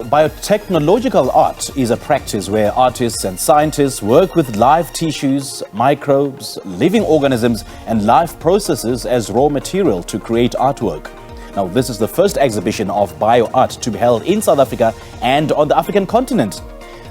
Biotechnological art is a practice where artists and scientists work with live tissues, microbes, living organisms, and live processes as raw material to create artwork. Now, this is the first exhibition of bio-art to be held in South Africa and on the African continent.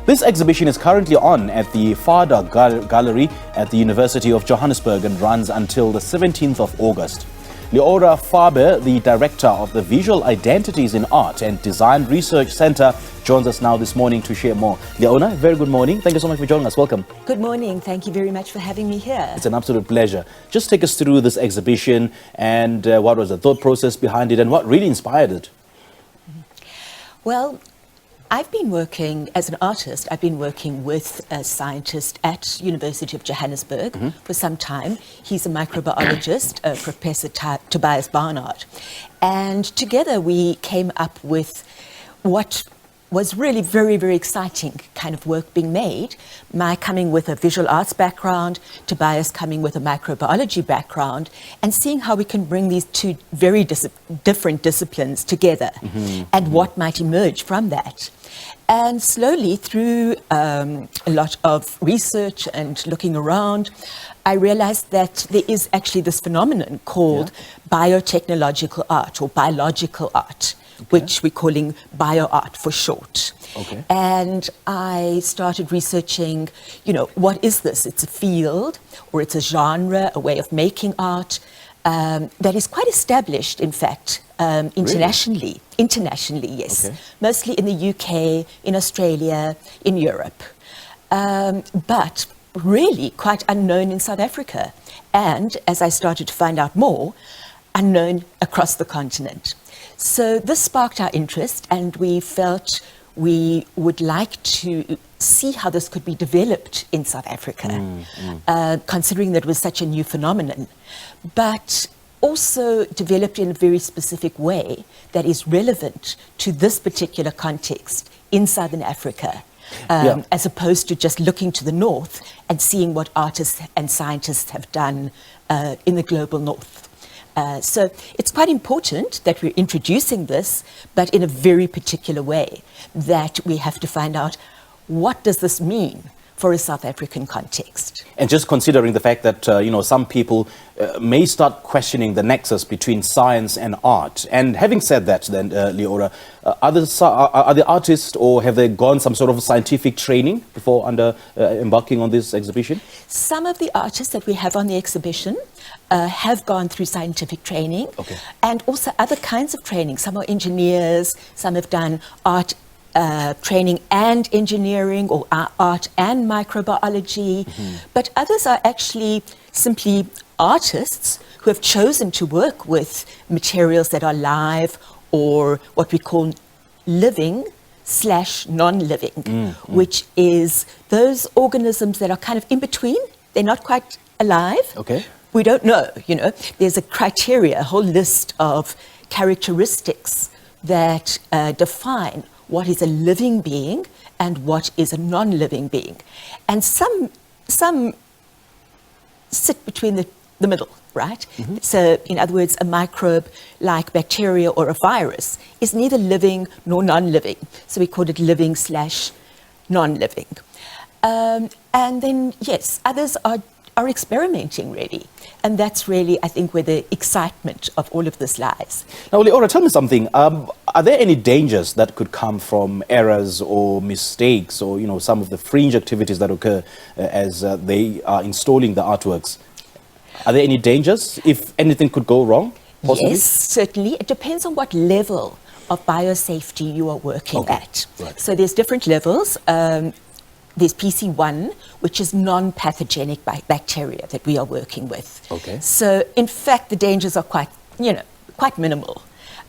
This exhibition is currently on at the FADA Gallery at the University of Johannesburg and runs until the 17th of August. Leora Farber, the director of the Visual Identities in Art and Design Research Center, joins us now this morning to share more. Leona, very good morning. Thank you so much for joining us. Welcome. Good morning. Thank you very much for having me here. It's an absolute pleasure. Just take us through this exhibition and what was the thought process behind it and what really inspired it? Well, I've been working as an artist. I've been working with a scientist at University of Johannesburg for some time. He's a microbiologist, Professor Tobias Barnard. And together we came up with what was really very, very exciting kind of work being made. My coming with a visual arts background, Tobias coming with a microbiology background, and seeing how we can bring these two very different disciplines together and what might emerge from that. And slowly, through a lot of research and looking around, I realized that there is actually this phenomenon called biotechnological art or biological art, which we're calling bio-art for short. And I started researching, what is this? It's a field or it's a genre, a way of making art that is quite established, in fact, internationally. Really? Internationally, yes. Mostly in the UK, in Australia, in Europe. But really quite unknown in South Africa. And as I started to find out more, unknown across the continent. So this sparked our interest, and we felt we would like to see how this could be developed in South Africa, considering that it was such a new phenomenon, but also developed in a very specific way that is relevant to this particular context in Southern Africa, as opposed to just looking to the north and seeing what artists and scientists have done in the global north. So it's quite important that we're introducing this, but in a very particular way, that we have to find out what does this mean for a South African context. And just considering the fact that, some people may start questioning the nexus between science and art. And having said that, then, Leora, are the artists or have they gone some sort of scientific training before embarking on this exhibition? Some of the artists that we have on the exhibition have gone through scientific training and also other kinds of training. Some are engineers, some have done art training and engineering or art and microbiology, but others are actually simply artists who have chosen to work with materials that are live or what we call living/non-living, which is those organisms that are kind of in between. They're not quite alive. We don't know, There's a criteria, a whole list of characteristics that define what is a living being and what is a non-living being. And some sit between the middle, right? So, in other words, a microbe like bacteria or a virus is neither living nor non-living. So we call it living/non-living. And then, yes, others are experimenting, really. And that's really, I think, where the excitement of all of this lies. Now, Leora, tell me something. Are there any dangers that could come from errors or mistakes or, some of the fringe activities that occur as they are installing the artworks? Are there any dangers if anything could go wrong? Possibly? Yes, certainly. It depends on what level of biosafety you are working at. So there's different levels. There's PC1, which is non-pathogenic bacteria that we are working with. So, in fact, the dangers are quite minimal.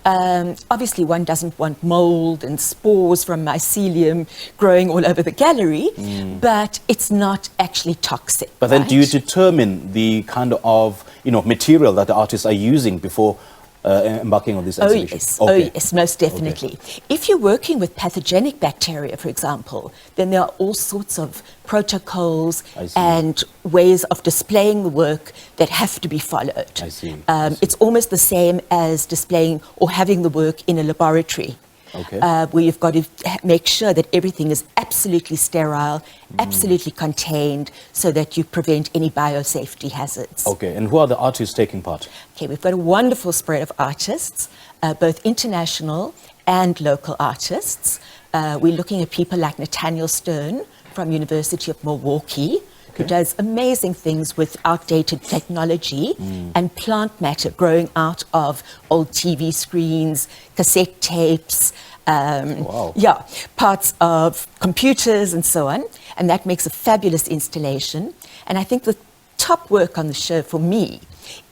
Obviously, one doesn't want mold and spores from mycelium growing all over the gallery, but it's not actually toxic. But then do you determine the kind of, material that the artists are using before embarking on this exhibition? Oh yes, most definitely. If you're working with pathogenic bacteria, for example, then there are all sorts of protocols and ways of displaying the work that have to be followed. It's almost the same as displaying or having the work in a laboratory. Okay. where you've got to make sure that everything is absolutely sterile, absolutely contained, so that you prevent any biosafety hazards. Okay, and who are the artists taking part? Okay, we've got a wonderful spread of artists, both international and local artists. We're looking at people like Nathaniel Stern from University of Milwaukee, who does amazing things with outdated technology and plant matter growing out of old TV screens, cassette tapes, parts of computers and so on. And that makes a fabulous installation. And I think the top work on the show for me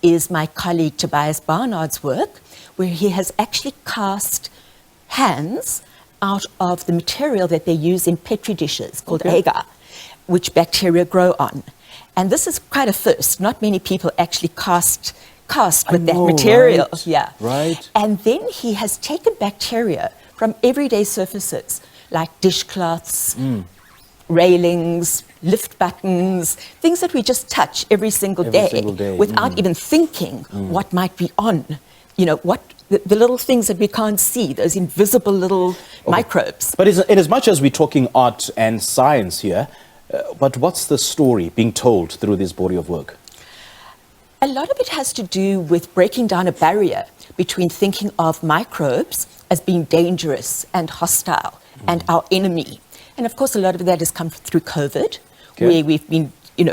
is my colleague Tobias Barnard's work, where he has actually cast hands out of the material that they use in Petri dishes called agar, which bacteria grow on. And this is quite a first. Not many people actually cast with that material. Right. Yeah. Right. And then he has taken bacteria from everyday surfaces like dishcloths, railings, lift buttons, things that we just touch every single day without even thinking what might be on. You know, what the little things that we can't see, those invisible little microbes. But in as much as we're talking art and science here, but what's the story being told through this body of work? A lot of it has to do with breaking down a barrier between thinking of microbes as being dangerous and hostile and our enemy. And of course, a lot of that has come through COVID, where we've been,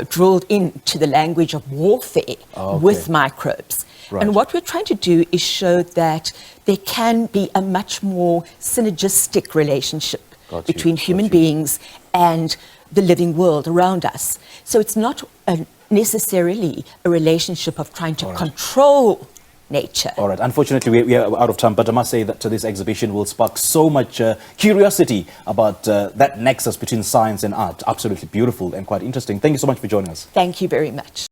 drilled into the language of warfare with microbes. Right. And what we're trying to do is show that there can be a much more synergistic relationship between human beings and the living world around us. So it's not necessarily a relationship of trying to control nature. All right. Unfortunately, we are out of time, but I must say that this exhibition will spark so much curiosity about that nexus between science and art. Absolutely beautiful and quite interesting. Thank you so much for joining us. Thank you very much.